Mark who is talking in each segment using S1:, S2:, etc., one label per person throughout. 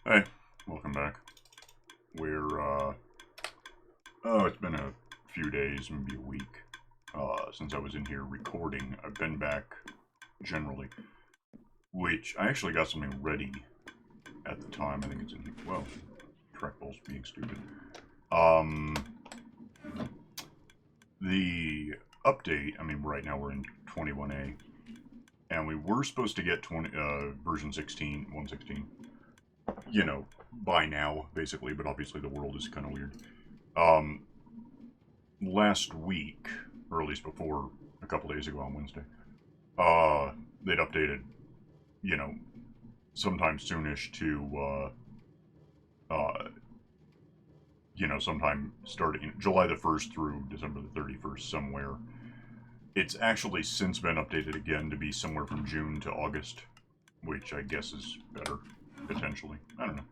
S1: Hey, welcome back. It's been a few days, maybe a week, since I was in here recording. I've been back, generally, which I actually got something ready at the time. I think it's in here. Well, trackball's being stupid. The update, right now we're in 21A, and we were supposed to get version 1.16, by now, basically, but obviously the world is kind of weird. Last week, or at least before, a couple days ago on Wednesday, they'd updated, sometime soonish to, sometime starting July the 1st through December the 31st, somewhere. It's actually since been updated again to be somewhere from June to August, which I guess is better, potentially. I don't know.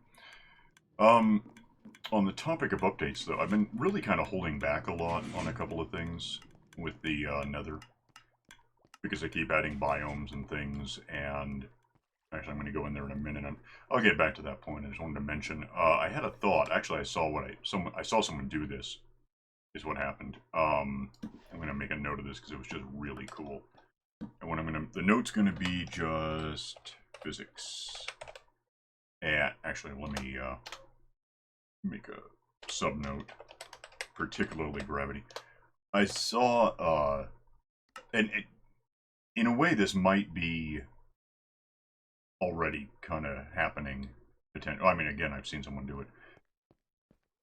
S1: On the topic of updates, though, I've been really kind of holding back a lot on a couple of things with the Nether, because I keep adding biomes and things, and actually I'm going to go in there in a minute. I'll get back to that point. I just wanted to mention, I had a thought. Actually, I saw someone do this, is what happened. I'm going to make a note of this because it was just really cool. And the note's going to be just physics. And actually, let me make a sub-note, particularly gravity. I saw, and in a way this might be already kind of happening. Again, I've seen someone do it.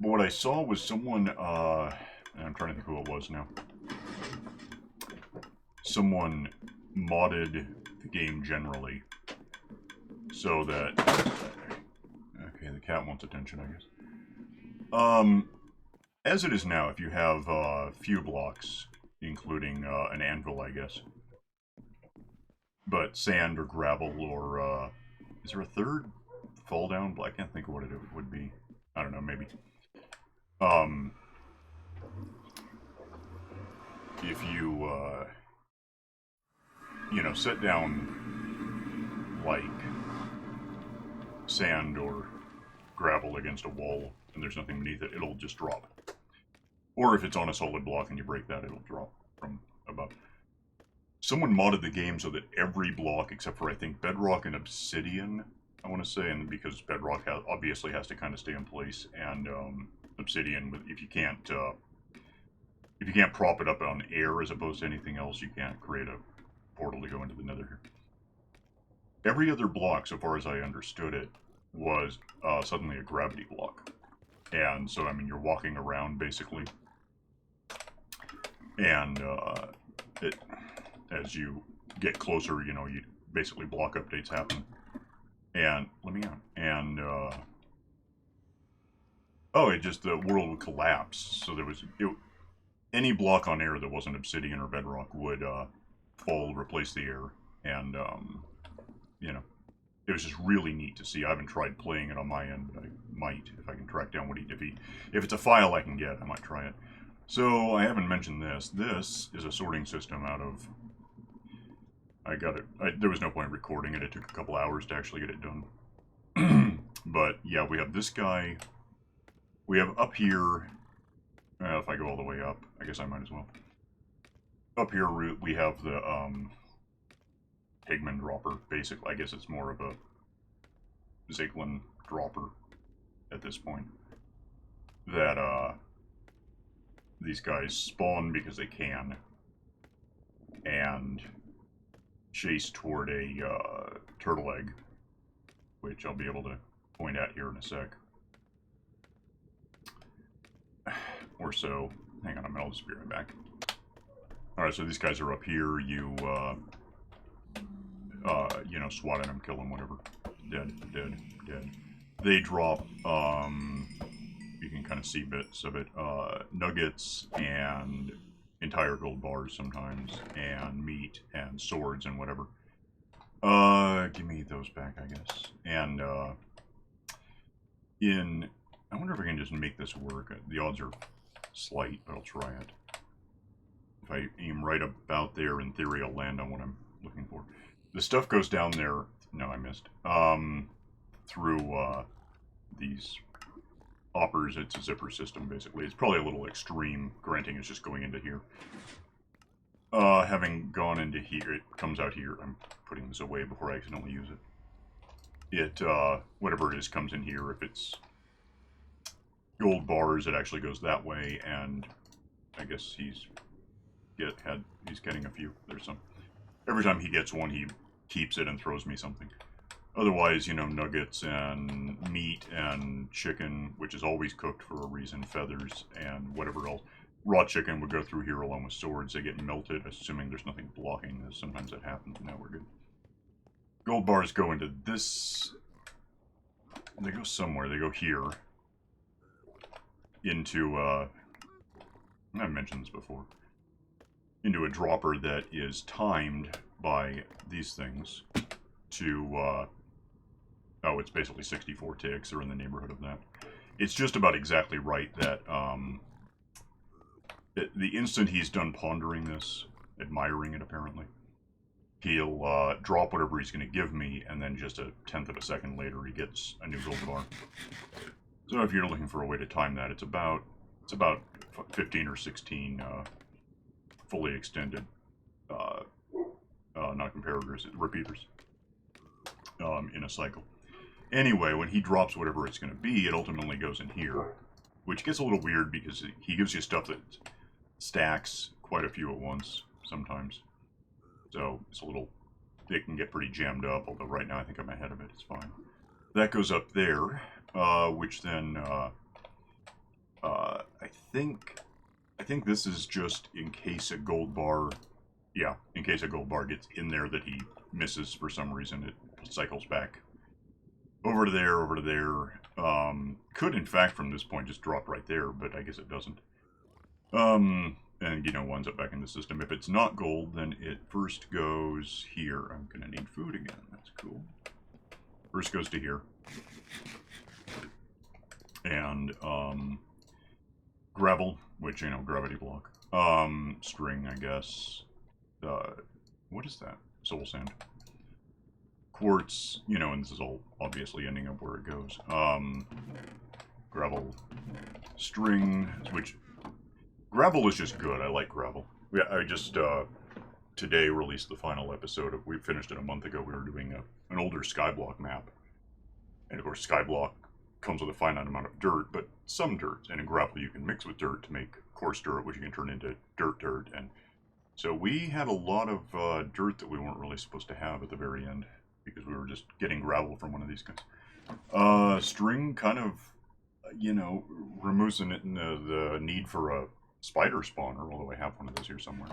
S1: But what I saw was someone, and I'm trying to think who it was now. Someone modded the game generally so that, okay, the cat wants attention, I guess. As it is now, if you have few blocks, including an anvil, I guess, but sand or gravel or, is there a third fall down block? I can't think of what it would be. I don't know, maybe. If you, set down, like, sand or gravel against a wall and there's nothing beneath it, it'll just drop. Or if it's on a solid block and you break that, it'll drop from above. Someone modded the game so that every block, except for I think bedrock and obsidian, I want to say, and because bedrock obviously has to kind of stay in place, and obsidian, if you can't prop it up on air as opposed to anything else, you can't create a portal to go into the Nether here. Every other block, so far as I understood it, was suddenly a gravity block. And so, you're walking around, basically. And as you get closer, you basically block updates happen. And, let me out. And, the world would collapse. So any block on air that wasn't obsidian or bedrock would fall, replace the air. And, it was just really neat to see. I haven't tried playing it on my end, but I might if I can track down if it's a file I can get, I might try it. So I haven't mentioned this. This is a sorting system out of. I got it. There was no point recording it. It took a couple hours to actually get it done. But yeah, we have this guy. We have up here. If I go all the way up, I guess I might as well. Up here, we have the pigman dropper. Basically, I guess it's more of a Ziglin dropper at this point. That these guys spawn because they can and chase toward a turtle egg, which I'll be able to point at here in a sec. Or so. Hang on a minute, I'll just be right back. Alright, so these guys are up here. You swat at them, kill them, whatever. Dead, dead, dead. They drop, you can kind of see bits of it, nuggets and entire gold bars sometimes, and meat and swords and whatever. Give me those back, I guess. And, I wonder if I can just make this work. The odds are slight, but I'll try it. If I aim right about there, in theory, I'll land on what I'm looking for. The stuff goes down there. No, I missed. Through, these hoppers. It's a zipper system, basically. It's probably a little extreme. Granting it's just going into here. Having gone into here, it comes out here. I'm putting this away before I accidentally use it. It, whatever it is, comes in here. If it's gold bars, it actually goes that way, and I guess he's getting a few. There's some. Every time he gets one, he keeps it and throws me something. Otherwise, you know, nuggets and meat and chicken, which is always cooked for a reason, feathers and whatever else. Raw chicken would go through here along with swords. They get melted, assuming there's nothing blocking this. Sometimes that happens. Now we're good. Gold bars go into this. They go somewhere. They go here. Into, I've mentioned this before. Into a dropper that is timed by these things to, oh, it's basically 64 ticks, or in the neighborhood of that. It's just about exactly right that, the instant he's done pondering this, admiring it apparently, he'll drop whatever he's going to give me, and then just a tenth of a second later he gets a new gold bar. So if you're looking for a way to time that, it's about 15 or 16 fully extended, not comparators, repeaters in a cycle. Anyway, when he drops whatever it's going to be, it ultimately goes in here, which gets a little weird because he gives you stuff that stacks quite a few at once sometimes. So it's a little, it can get pretty jammed up, although right now I think I'm ahead of it, it's fine. That goes up there, which then, I think this is just in case a gold bar, yeah, in case a gold bar gets in there that he misses for some reason, it cycles back over to there, could in fact from this point just drop right there, but I guess it doesn't. And you know, winds up back in the system. If it's not gold, then it first goes here. I'm gonna need food again, that's cool. First goes to here. And, gravel, which, you know, gravity block. String, I guess. What is that? Soul sand. Quartz, you know, and this is all obviously ending up where it goes. Gravel. String, which... Gravel is just good. I like gravel. Yeah, I just, today released the final episode of... We finished it a month ago. We were doing an older Skyblock map. And of course, Skyblock comes with a finite amount of dirt, but some dirt. And in gravel, you can mix with dirt to make coarse dirt, which you can turn into dirt. And so we had a lot of dirt that we weren't really supposed to have at the very end, because we were just getting gravel from one of these guys. String kind of, you know, removes the need for a spider spawner, although I have one of those here somewhere.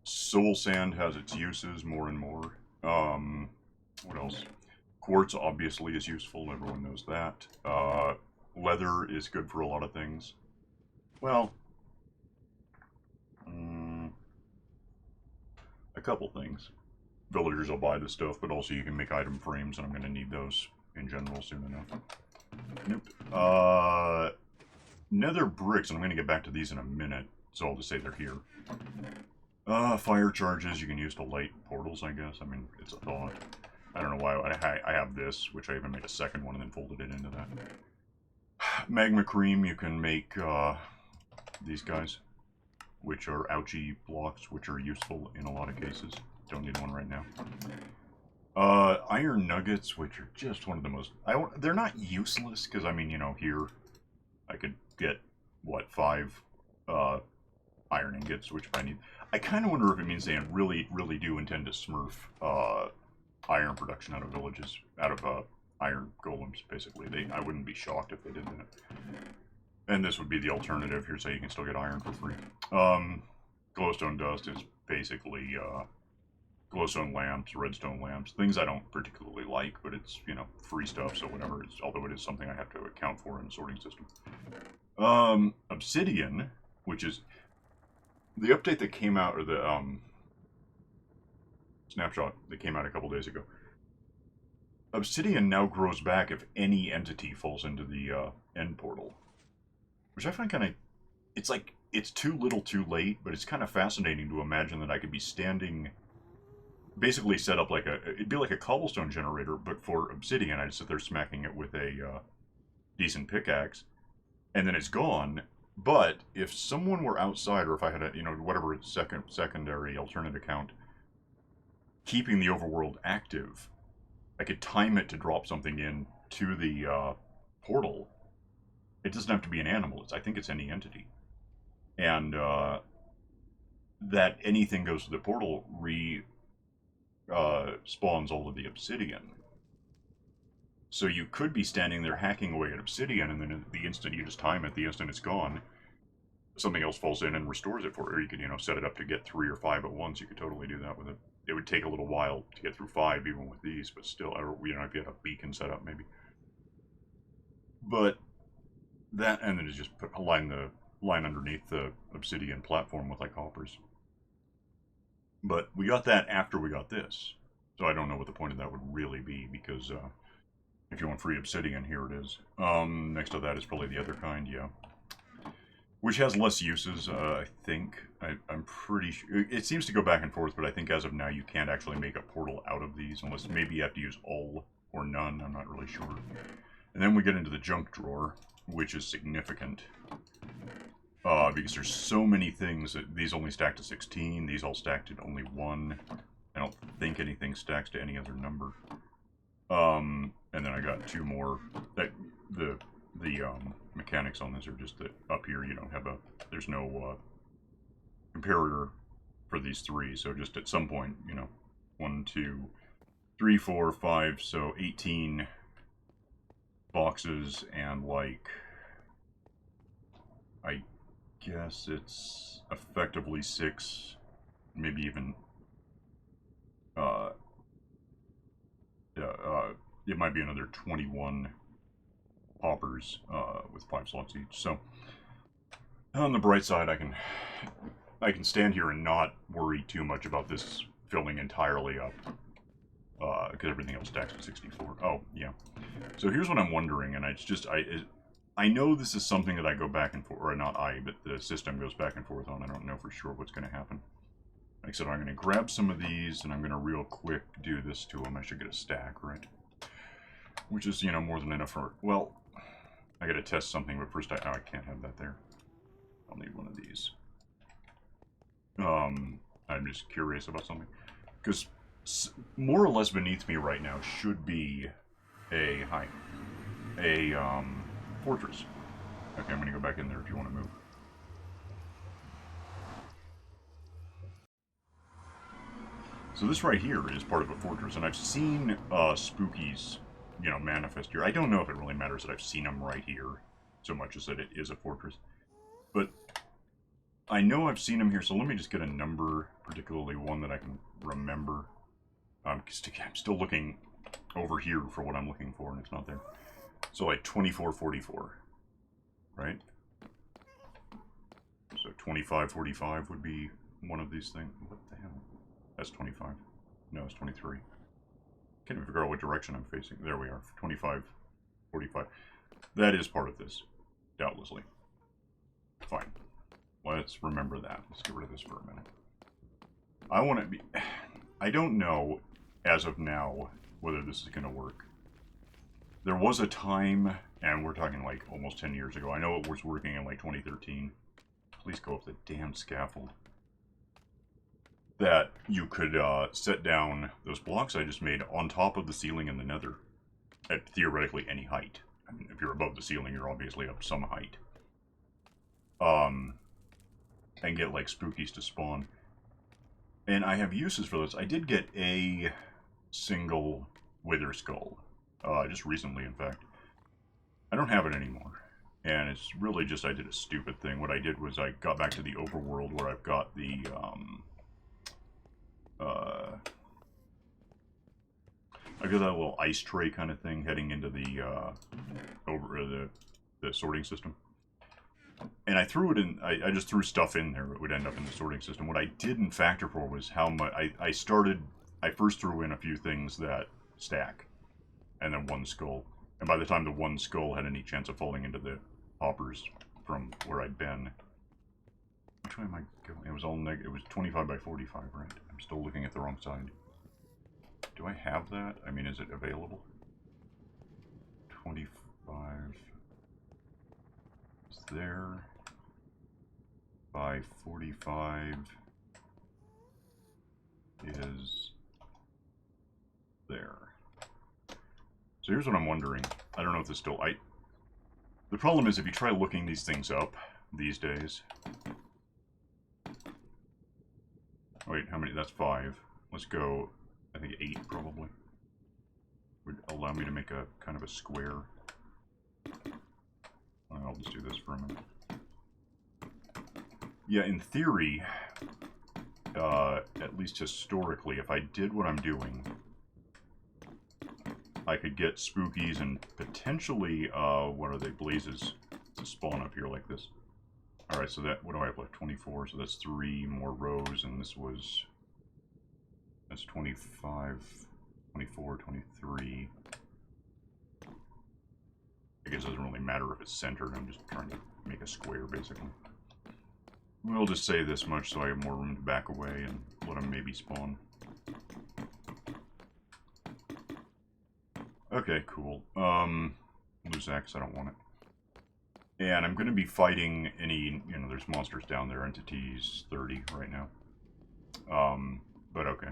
S1: Soul sand has its uses more and more. What else? Quartz obviously is useful, everyone knows that. Leather is good for a lot of things. Well, a couple things. Villagers will buy this stuff, but also you can make item frames, and I'm going to need those in general soon enough. Nope. Nether bricks, and I'm going to get back to these in a minute, so I'll just say they're here. Fire charges you can use to light portals, I guess. I mean, it's a thought. I don't know why I have this, which I even made a second one and then folded it into that. Magma cream, you can make these guys, which are ouchie blocks, which are useful in a lot of cases. Don't need one right now. Iron nuggets, which are just one of the most... they're not useless, because, I mean, you know, here I could get, what, 5 iron ingots, which if I need... I kind of wonder if it means they really, really do intend to smurf iron production out of villages, out of iron golems, basically. I wouldn't be shocked if they did that. And this would be the alternative. Here's how you can still get iron for free. Glowstone dust is basically glowstone lamps, redstone lamps, things I don't particularly like, but it's, you know, free stuff, so whatever. Although it is something I have to account for in the sorting system. Obsidian, which is the update that came out, or the snapshot that came out a couple days ago. Obsidian now grows back if any entity falls into the end portal. Which I find kind of... It's like, it's too little too late, but it's kind of fascinating to imagine that I could be standing... Basically set up like it'd be like a cobblestone generator, but for obsidian, I'd sit there smacking it with a decent pickaxe, and then it's gone. But if someone were outside, or if I had a, you know, whatever secondary alternate account, keeping the overworld active, I could time it to drop something in to the portal. It doesn't have to be an animal. I think it's any entity. And that anything goes to the portal spawns all of the obsidian. So you could be standing there hacking away at obsidian, and then the instant you just time it, the instant it's gone, something else falls in and restores it for you. Or you could, you know, set it up to get 3 or 5 at once. You could totally do that with it. It would take a little while to get through 5, even with these, but still, you know, if you had a beacon set up, maybe. But that, and then just put a line underneath the obsidian platform with like hoppers. But we got that after we got this, so I don't know what the point of that would really be, because if you want free obsidian, here it is. Next to that is probably the other kind, yeah. Which has less uses, I think. I'm pretty sure. It seems to go back and forth, but I think as of now you can't actually make a portal out of these, unless maybe you have to use all or none, I'm not really sure. And then we get into the junk drawer, which is significant. Because there's so many things that these only stack to 16, these all stack to only 1. I don't think anything stacks to any other number. And then I got 2 more. The mechanics on this are just that up here you don't have there's no comparator for these 3, so just at some point, you know, 1, 2, 3, 4, 5, so 18 boxes, and like, I guess it's effectively 6, maybe even it might be another 21 hoppers with 5 slots each. So on the bright side, I can stand here and not worry too much about this filling entirely up, because everything else stacks to 64. Oh yeah. So here's what I'm wondering, and I know this is something that I go back and forth, or not I, but the system goes back and forth on. I don't know for sure what's going to happen. Like I said, I'm going to grab some of these, and I'm going to real quick do this to them. I should get a stack, right? Which is, you know, more than enough for... Well, I got to test something, but first I can't have that there. I'll need one of these. I'm just curious about something. Because more or less beneath me right now should be a fortress. Okay, I'm going to go back in there if you want to move. So this right here is part of a fortress, and I've seen spookies, you know, manifest here. I don't know if it really matters that I've seen them right here, so much as that it is a fortress. But I know I've seen them here, so let me just get a number, particularly one that I can remember. I'm still looking over here for what I'm looking for, and it's not there. So like 2444, right? So 2545 would be one of these things. What the hell? That's 25. No, it's 23. Can't even figure out what direction I'm facing. There we are. 25, 45. That is part of this, doubtlessly. Fine. Let's remember that. Let's get rid of this for a minute. I want to be... I don't know, as of now, whether this is going to work. There was a time, and we're talking like almost 10 years ago. I know it was working in like 2013. Please go up the damn scaffold. That you could set down those blocks I just made on top of the ceiling in the Nether at theoretically any height. I mean, if you're above the ceiling, you're obviously up some height. And get like spookies to spawn. And I have uses for this. I did get a single wither skull, just recently, in fact. I don't have it anymore. And it's really just, I did a stupid thing. What I did was I got back to the overworld where I've got the, I got that little ice tray kind of thing heading into the the sorting system, and I threw it in. I just threw stuff in there that would end up in the sorting system. What I didn't factor for was how much I first threw in a few things that stack, and then 1 skull. And by the time the 1 skull had any chance of falling into the hoppers from where I'd been, which way am I going? It was all it was 25 by 45, right? I'm still looking at the wrong side. Do I have that? I mean, is it available? 25. there. 545 is there. So here's what I'm wondering. I don't know if this still... The problem is if you try looking these things up these days... Wait, how many? That's 5. Let's go, I think 8 probably. Would allow me to make a kind of a square. I'll just do this for a minute. Yeah, in theory, at least historically, if I did what I'm doing, I could get spookies and potentially, what are they, blazes to spawn up here like this. Alright, so that, what do I have left? 24, so that's 3 more rows, and this was, that's 25, 24, 23. I guess it doesn't really matter if it's centered, I'm just trying to make a square, basically. We'll just say this much so I have more room to back away and let them maybe spawn. Okay, cool. Lose that because I don't want it. And I'm going to be fighting any, you know, there's monsters down there, entities 30 right now. But okay.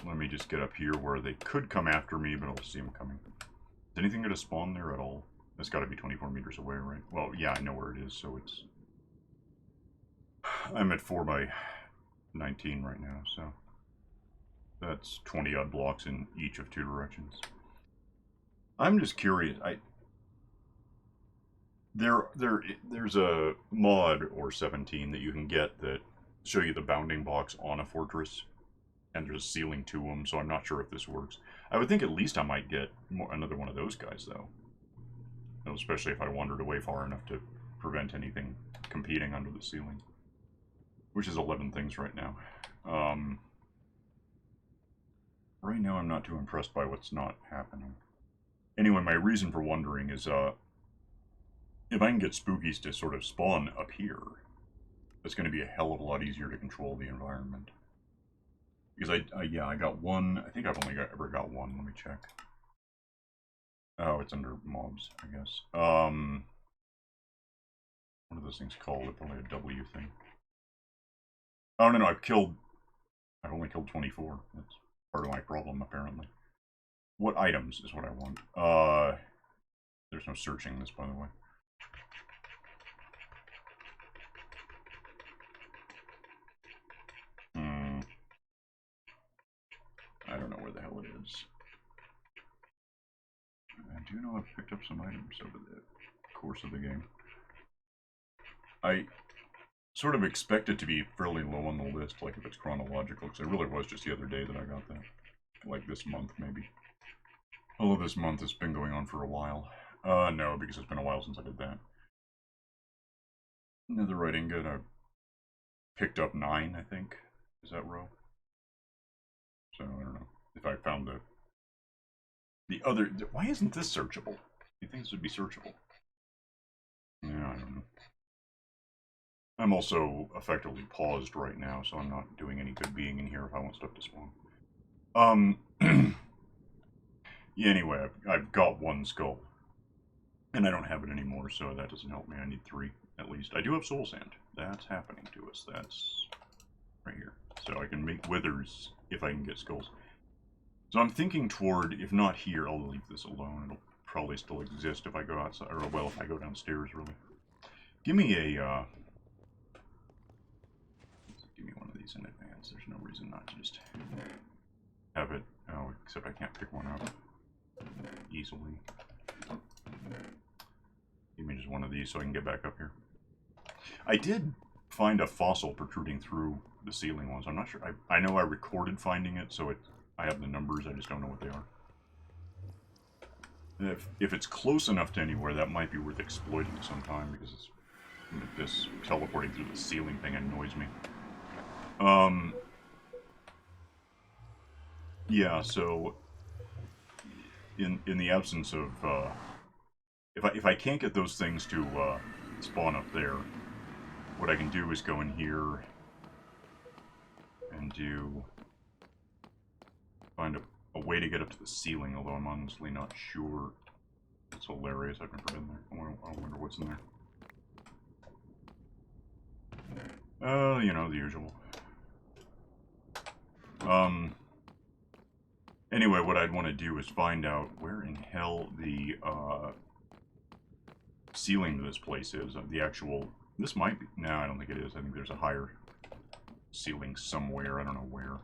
S1: Let me just get up here where they could come after me, but I'll see them coming. Is anything going to spawn there at all? That's got to be 24 meters away, right? Well, yeah, I know where it is, so it's... I'm at 4 by 19 right now, so... That's 20-odd blocks in each of 2 directions. I'm just curious, There's a mod or 17 that you can get that show you the bounding blocks on a fortress, and there's a ceiling to them, so I'm not sure if this works. I would think at least I might get another one of those guys, though. You know, especially if I wandered away far enough to prevent anything competing under the ceiling. Which is 11 things right now. Right now I'm not too impressed by what's not happening. Anyway, my reason for wondering is, if I can get spookies to sort of spawn up here, it's going to be a hell of a lot easier to control the environment. Because yeah, I got one. I think I've only ever got one. Let me check. Oh, it's under mobs, I guess. What are those things called? It's probably a W thing. Oh, no, I've only killed 24. That's part of my problem, apparently. What items is what I want. There's no searching this, by the way. I don't know where the hell it is. I do know I've picked up some items over the course of the game. I sort of expect it to be fairly low on the list, like if it's chronological, because it really was just the other day that I got that. Like this month, maybe. Although this month has been going on for a while. No, because it's been a while since I did that. Nether I ingot, I picked up 9, I think. Is that row? So, I don't know. If I found the other... Why isn't this searchable? You think this would be searchable? Yeah, I don't know. I'm also effectively paused right now, so I'm not doing any good being in here if I want stuff to spawn. Yeah, anyway, I've got 1 skull. And I don't have it anymore, so that doesn't help me. I need 3, at least. I do have soul sand. That's happening to us. That's right here. So I can make withers if I can get skulls. So I'm thinking toward, if not here, I'll leave this alone. It'll probably still exist if I go outside, or well, if I go downstairs, really. Give me a, give me one of these in advance. There's no reason not to just have it. Oh, except I can't pick one up easily. Give me just one of these so I can get back up here. I did find a fossil protruding through the ceiling once. I'm not sure. I know I recorded finding it, so I have the numbers. I just don't know what they are. If it's close enough to anywhere, that might be worth exploiting sometime, because it's, this teleporting through the ceiling thing annoys me. Yeah, so in the absence of if I can't get those things to spawn up there, what I can do is go in here and find a way to get up to the ceiling, although I'm honestly not sure. It's hilarious, I've never been there. I wonder what's in there. You know, the usual. Anyway, what I'd want to do is find out where in hell the, ceiling to this place is. The actual... This might be... No, I don't think it is. I think there's a higher ceiling somewhere. I don't know where.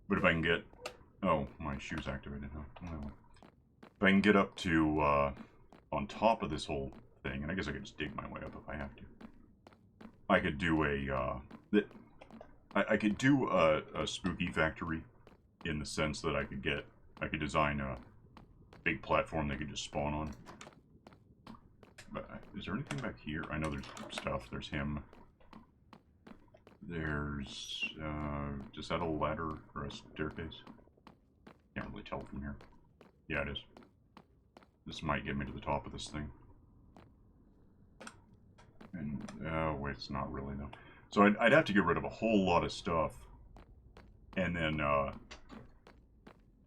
S1: But if I can get... Oh, my shoe's activated, huh? Well, if I can get up to, on top of this whole thing, and I guess I could just dig my way up if I have to. I could do a, I could do a spooky factory in the sense that I could design a big platform they could just spawn on. But is there anything back here? I know there's stuff. There's him. There's, is that a ladder or a staircase? Can't really tell from here. Yeah, it is. This might get me to the top of this thing. And, oh, wait, it's not really, though. So I'd have to get rid of a whole lot of stuff. And then,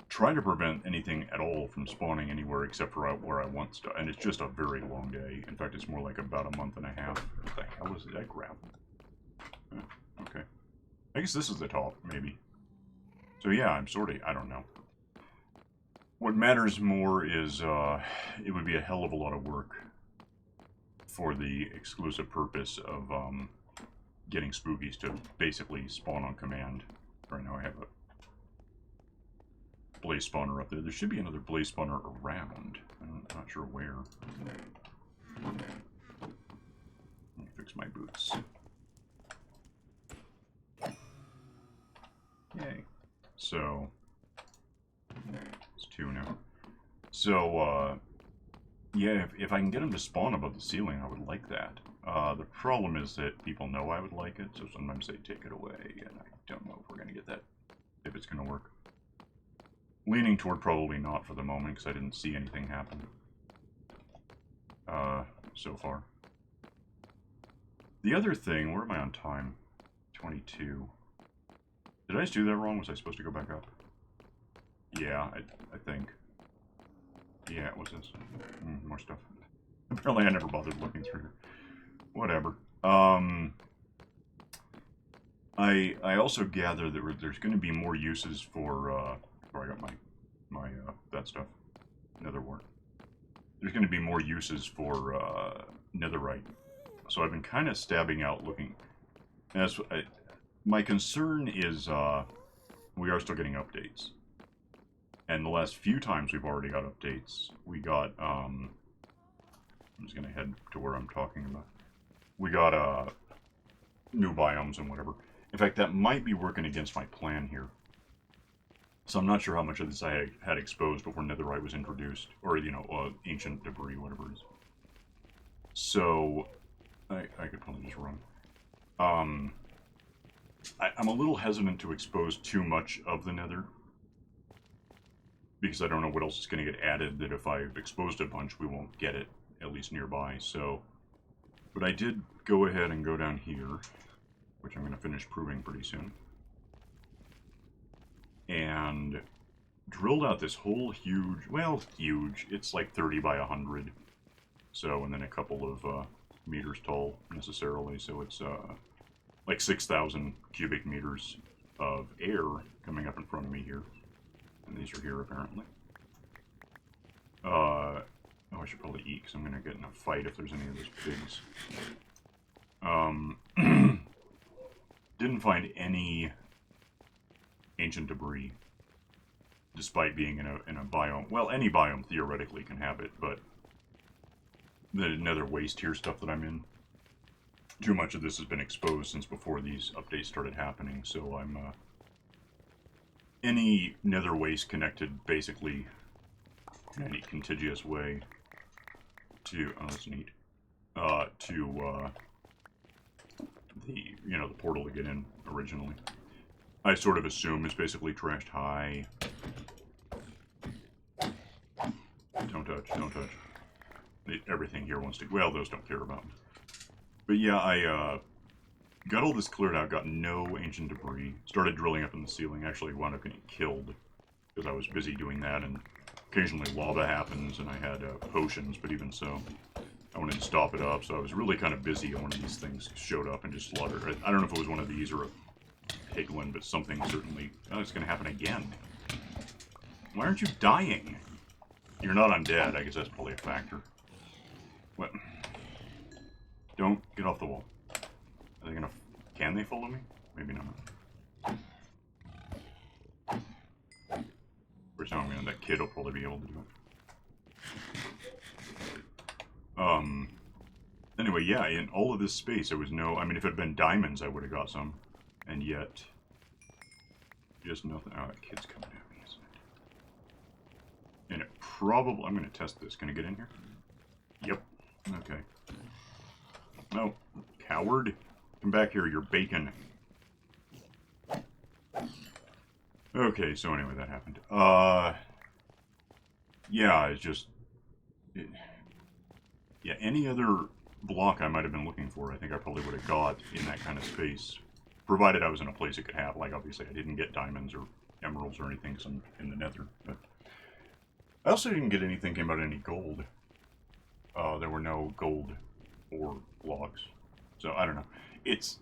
S1: try to prevent anything at all from spawning anywhere except for where I want stuff. And it's just a very long day. In fact, it's more like about a month and a half. What the hell is that grab? Okay. I guess this is the top, maybe. So yeah, I'm sort of... I don't know. What matters more is, it would be a hell of a lot of work for the exclusive purpose of, getting spookies to basically spawn on command. Right now I have a blaze spawner up there. There should be another blaze spawner around. I'm not sure where. Let me fix my boots. Yay. So, it's 2 now. So, yeah, if I can get them to spawn above the ceiling, I would like that. The problem is that people know I would like it, so sometimes they take it away, and I don't know if we're going to get that, if it's going to work. Leaning toward probably not for the moment, because I didn't see anything happen. So far. The other thing, where am I on time? 22. Did I just do that wrong? Was I supposed to go back up? Yeah, I think. Yeah, it was this. More stuff. Apparently I never bothered looking through here. Whatever. I also gather that there's going to be more uses for, where I got my that stuff. Nether wart. There's going to be more uses for, netherite. So I've been kind of stabbing out looking. My concern is, we are still getting updates. And the last few times we've already got updates, we got, I'm just going to head to where I'm talking about. We got, new biomes and whatever. In fact, that might be working against my plan here. So I'm not sure how much of this I had exposed before netherite was introduced. Or, you know, ancient debris, whatever it is. So, I could probably just run. I'm a little hesitant to expose too much of the nether. Because I don't know what else is going to get added, that if I've exposed a bunch, we won't get it, at least nearby, so... But I did go ahead and go down here, which I'm going to finish proving pretty soon. And drilled out this whole huge, well, huge, it's like 30 by 100. So, and then a couple of meters tall, necessarily, so it's like 6,000 cubic meters of air coming up in front of me here. And these are here, apparently. Oh, I should probably eat, because I'm going to get in a fight if there's any of those pigs. Didn't find any ancient debris, despite being in a biome. Well, any biome theoretically can have it, but the nether waste here stuff that I'm in, too much of this has been exposed since before these updates started happening, so I'm, any nether waste connected, basically, in any contiguous way to, oh, that's neat, to, the, you know, the portal to get in originally. I sort of assume is basically trashed. Hi. Don't touch, don't touch. Everything here wants to, well, those don't care about me. But yeah, I, got all this cleared out, got no ancient debris, started drilling up in the ceiling, actually wound up getting killed, because I was busy doing that, and occasionally lava happens, and I had, potions, but even so. I wanted to stop it up, so I was really kind of busy, and one of these things showed up and just slaughtered. I don't know if it was one of these or a piglin, but something certainly... Oh, it's going to happen again. Why aren't you dying? You're not undead. I guess that's probably a factor. What? Don't get off the wall. Are they gonna... Can they follow me? Maybe not. For some reason, that kid will probably be able to do it. Anyway, yeah, in all of this space, there was no... I mean, if it had been diamonds, I would have got some. And yet... Just nothing. Oh, that kid's coming at me, isn't it? And it probably... I'm going to test this. Can I get in here? Yep. Okay. No. Coward. Come back here, you're bacon. Okay, so anyway, that happened. Yeah, it's just... yeah, any other block I might have been looking for, I think I probably would have got in that kind of space. Provided I was in a place it could have. Like, obviously, I didn't get diamonds or emeralds or anything because I'm in the nether. But I also didn't get anything about any gold. There were no gold or blocks. So, I don't know. It's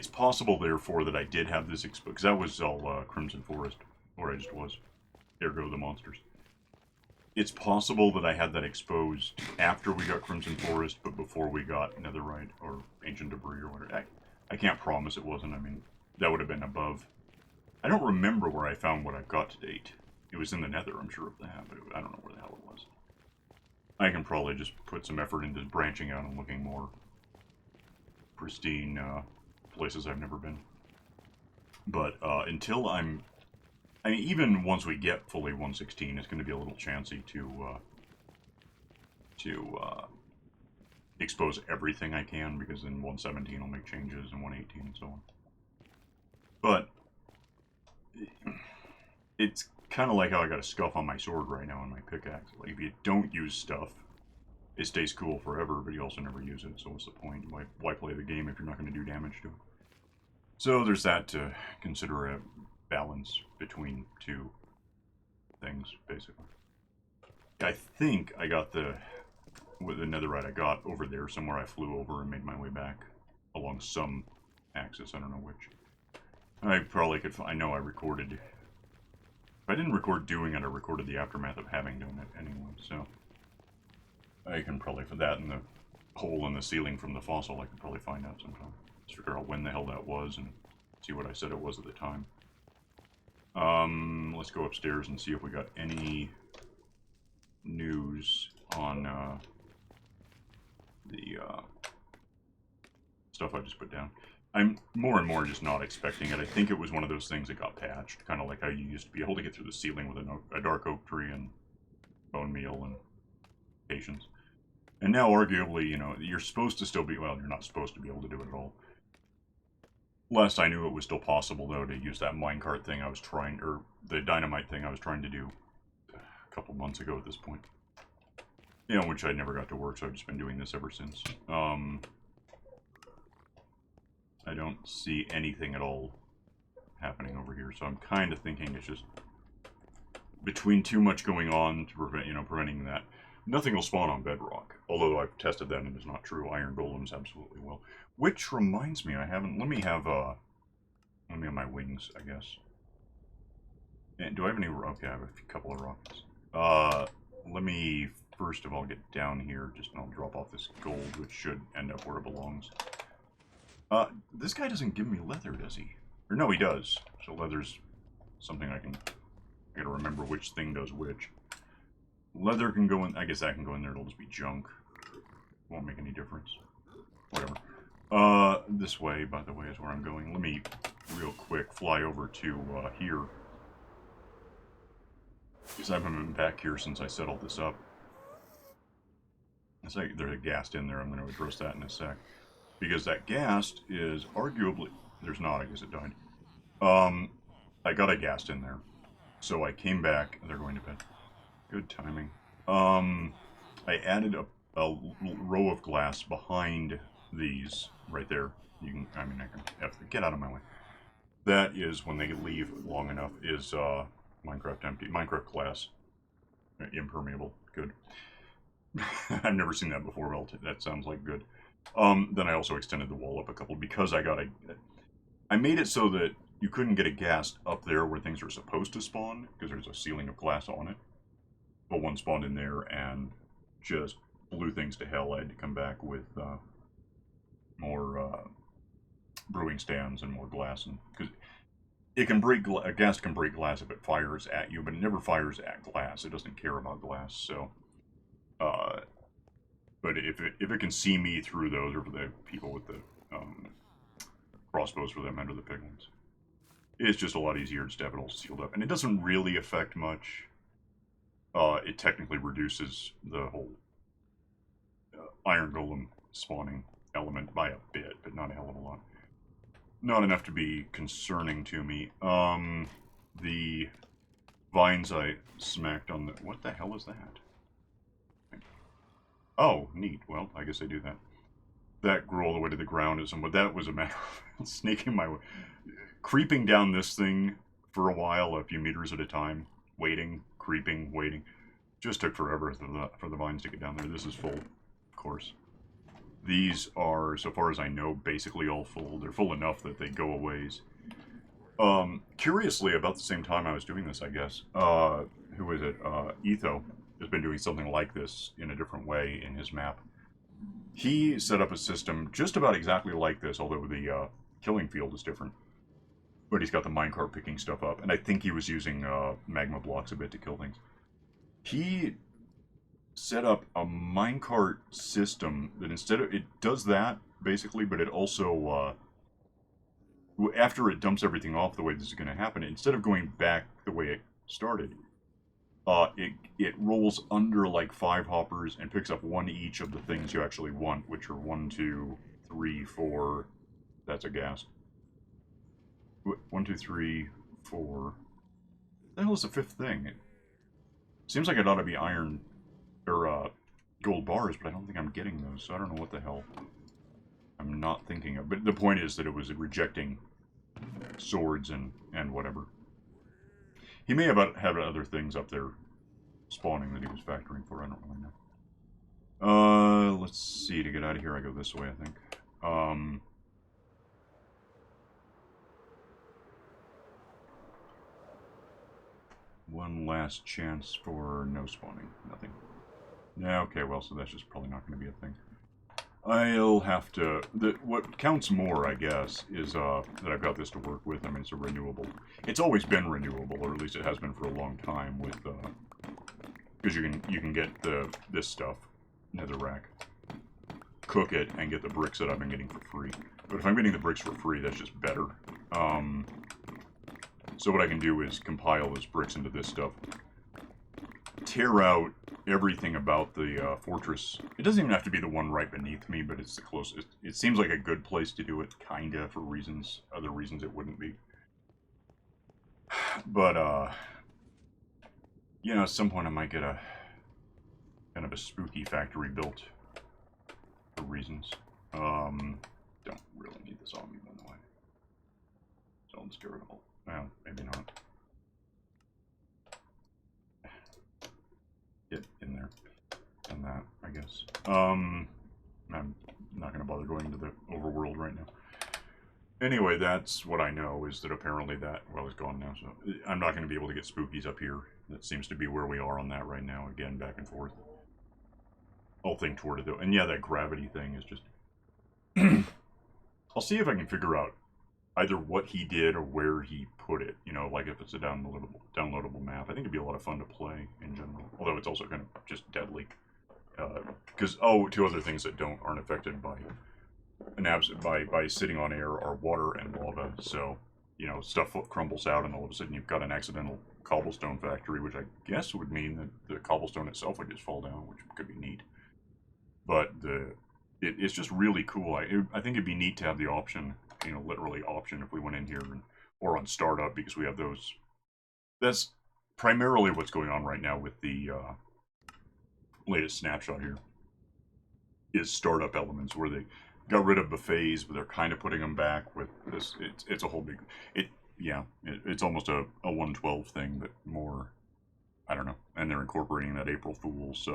S1: possible, therefore, that I did have this exposed. Because that was all Crimson Forest, or I just was. Ergo the monsters. It's possible that I had that exposed after we got Crimson Forest, but before we got Nether I or Ancient Debris or whatever. I can't promise it wasn't. I mean, that would have been above. I don't remember where I found what I've got to date. It was in the Nether, I'm sure of that, but I don't know where the hell it was. I can probably just put some effort into branching out and looking more pristine places I've never been. But until I mean, even once we get fully 116, it's going to be a little chancy to expose everything I can, because in 117 I'll make changes, and 118 and so on. But it's kind of like how I got a scuff on my sword right now on my pickaxe. Like, if you don't use stuff, it stays cool forever, but you also never use it, so what's the point? Why play the game if you're not going to do damage to it? So there's that to consider a balance between two things, basically. I think I got the netherite I got over there somewhere. I flew over and made my way back along some axis. I don't know which. I probably could. I know I recorded. If I didn't record doing it, I recorded the aftermath of having done it anyway. So I can probably, for that and the hole in the ceiling from the fossil, I could probably find out sometime. Just figure out when the hell that was and see what I said it was at the time. Let's go upstairs and see if we got any news on the stuff I just put down. I'm more and more just not expecting it. I think it was one of those things that got patched, kind of like how you used to be able to get through the ceiling with a dark oak tree and bone meal and patience. And now, arguably, you know, you're supposed to still be, well, you're not supposed to be able to do it at all. Last I knew, it was still possible, though, to use that minecart thing I was trying, or the dynamite thing I was trying to do a couple months ago at this point. You know, which I never got to work, so I've just been doing this ever since. I don't see anything at all happening over here, so I'm kind of thinking it's just between too much going on to prevent, you know, preventing that. Nothing will spawn on bedrock, although I've tested that and it's not true. Iron golems absolutely will. Which reminds me, I haven't. Let me have my wings, I guess. And do I have any? Okay, I have a couple of rockets. Let me first of all get down here, just and I'll drop off this gold, which should end up where it belongs. This guy doesn't give me leather, does he? Or no, he does. So leather's something I gotta remember which thing does which. Leather can go in, I guess that can go in there, it'll just be junk. Won't make any difference. Whatever. This way, by the way, is where I'm going. Let me, real quick, fly over to, here. Because I haven't been back here since I set all this up. It's like there's a ghast in there, I'm going to address that in a sec. Because that ghast is arguably, there's not, I guess it died. I got a ghast in there. So I came back, they're going to bed. Good timing. I added a row of glass behind these, right there. You can, I mean, I can have to get out of my way. That is, when they leave long enough, is, Minecraft empty. Minecraft glass. Impermeable. Good. I've never seen that before. Well, that sounds like good. Then I also extended the wall up a couple because I made it so that you couldn't get a ghast up there where things are supposed to spawn because there's a ceiling of glass on it. But one spawned in there and just blew things to hell. I had to come back with more brewing stands and more glass, and because it can break a ghast can break glass if it fires at you, but it never fires at glass. It doesn't care about glass. So, uh, but if it can see me through those, or for the people with the crossbows for them under the piglins, it's just a lot easier to have it all sealed up, and it doesn't really affect much. It technically reduces the whole iron golem spawning element by a bit, but not a hell of a lot. Not enough to be concerning to me. The vines I smacked on the... What the hell is that? Oh, neat. Well, I guess I do that. That grew all the way to the ground, but that was a matter of sneaking my way. Creeping down this thing for a while, a few meters at a time. Waiting, creeping, waiting. Just took forever for the vines to get down there. This is full, of course. These are, so far as I know, basically all full. They're full enough that they go a ways. Curiously, about the same time I was doing this, I guess, who is it? Etho has been doing something like this in a different way in his map. He set up a system just about exactly like this, although the killing field is different. But he's got the minecart picking stuff up, and I think he was using magma blocks a bit to kill things. He set up a minecart system that instead of... It does that, basically, but it also... after it dumps everything off the way this is going to happen, instead of going back the way it started, it rolls under like 5 hoppers and picks up 1 each of the things you actually want, which are 1, 2, 3, 4. That's a ghast. 1, 2, 3, 4. What the hell is the 5th thing? It seems like it ought to be iron or gold bars, but I don't think I'm getting those, so I don't know what the hell I'm not thinking of. But the point is that it was rejecting swords and whatever. He may have had other things up there spawning that he was factoring for. I don't really know. Let's see. To get out of here, I go this way, I think. One last chance for no spawning. Nothing. Yeah, okay, well, so that's just probably not going to be a thing. I'll have to... what counts more, I guess, is that I've got this to work with. I mean, it's a renewable. It's always been renewable, or at least it has been for a long time with... because you can get this stuff, netherrack, cook it, and get the bricks that I've been getting for free. But if I'm getting the bricks for free, that's just better. So what I can do is compile those bricks into this stuff, tear out everything about the fortress. It doesn't even have to be the one right beneath me, but it's the closest. It seems like a good place to do it, kinda, for reasons. Other reasons it wouldn't be. But, you know, at some point I might get a kind of a spooky factory built for reasons. Don't really need this on me, by the way. So let's get rid of it. Well, maybe not. Get in there. And that, I guess. I'm not going to bother going into the overworld right now. Anyway, that's what I know, is that apparently that... Well, it's gone now, so... I'm not going to be able to get spookies up here. That seems to be where we are on that right now. Again, back and forth. I'll think toward it, though. And yeah, that gravity thing is just... I'll see if I can figure out either what he did or where he put it. You know, like if it's a downloadable map. I think it'd be a lot of fun to play in general. Although it's also kind of just deadly. Because, two other things that aren't affected by by sitting on air are water and lava. So, you know, stuff crumbles out and all of a sudden you've got an accidental cobblestone factory, which I guess would mean that the cobblestone itself would just fall down, which could be neat. But it's just really cool. I think it'd be neat to have the option, you know, literally option if we went in here or on startup, because we have those. That's primarily what's going on right now with the latest snapshot here. Is startup elements where they got rid of buffets, but they're kind of putting them back with this. It's a whole big. It's almost a 112 thing, but more. I don't know. And they're incorporating that April Fool's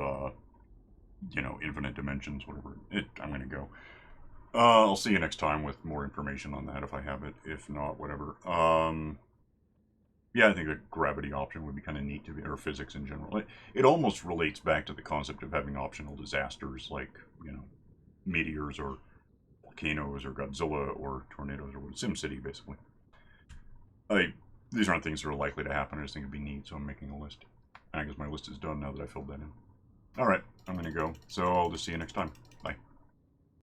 S1: you know, infinite dimensions, whatever. I'm going to go. I'll see you next time with more information on that if I have it. If not, whatever. Yeah, I think the gravity option would be kind of neat to be, or physics in general. It almost relates back to the concept of having optional disasters like, you know, meteors or volcanoes or Godzilla or tornadoes or SimCity, basically. These aren't things that are likely to happen. I just think it'd be neat, so I'm making a list. I guess my list is done now that I filled that in. All right, I'm going to go. So I'll just see you next time.